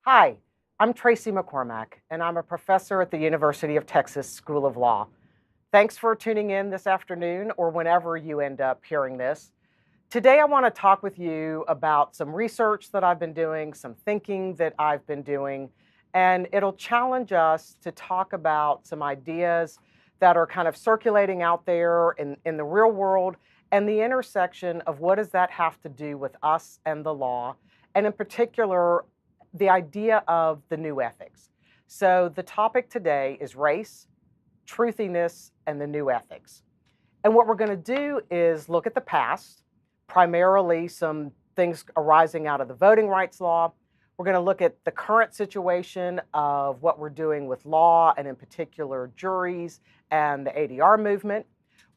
Hi, I'm Tracy McCormack, and I'm a professor at the University of Texas School of Law. Thanks for tuning in this afternoon or whenever you end up hearing this. Today, I want to talk with you about some research that I've been doing, some thinking that I've been doing, and it'll challenge us to talk about some ideas that are kind of circulating out there in the real world and the intersection of what does that have to do with us and the law, and in particular, the idea of the new ethics. So, the topic today is race, truthiness, and the new ethics. And what we're going to do is look at the past, primarily some things arising out of the voting rights law. We're going to look at the current situation of what we're doing with law and, in particular, juries and the ADR movement.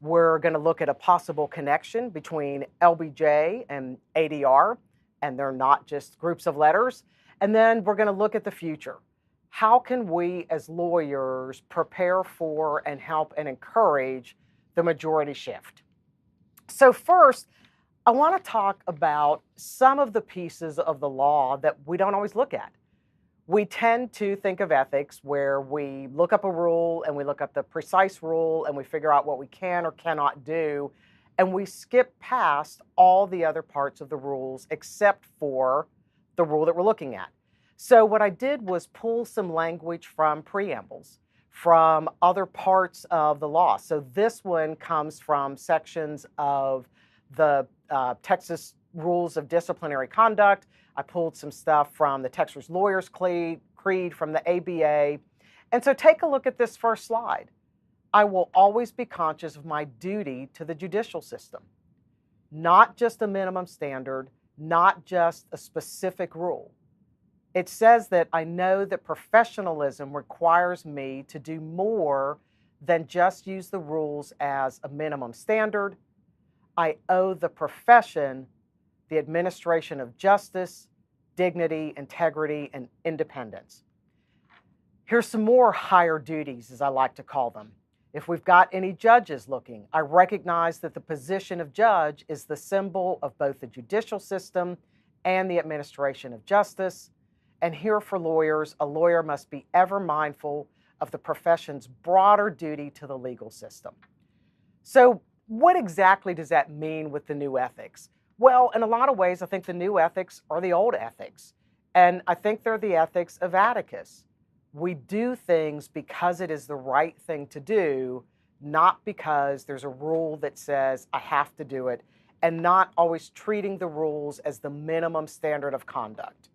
We're going to look at a possible connection between LBJ and ADR, and they're not just groups of letters. And then we're going to look at the future. How can we as lawyers prepare for and help and encourage the majority shift? So first, I want to talk about some of the pieces of the law that we don't always look at. We tend to think of ethics where we look up a rule and we look up the precise rule and we figure out what we can or cannot do, and we skip past all the other parts of the rules except for the rule that we're looking at. So what I did was pull some language from preambles, from other parts of the law. So this one comes from sections of the Texas Rules of Disciplinary Conduct. I pulled some stuff from the Texas Lawyers Creed, from the ABA. And so take a look at this first slide. I will always be conscious of my duty to the judicial system, not just a minimum standard, not just a specific rule. It says that I know that professionalism requires me to do more than just use the rules as a minimum standard. I owe the profession the administration of justice, dignity, integrity, and independence. Here's some more higher duties, as I like to call them. If we've got any judges looking, I recognize that the position of judge is the symbol of both the judicial system and the administration of justice. And here for lawyers, a lawyer must be ever mindful of the profession's broader duty to the legal system. So what exactly does that mean with the new ethics? Well, in a lot of ways, I think the new ethics are the old ethics. And I think they're the ethics of Atticus. We do things because it is the right thing to do, not because there's a rule that says I have to do it, and not always treating the rules as the minimum standard of conduct.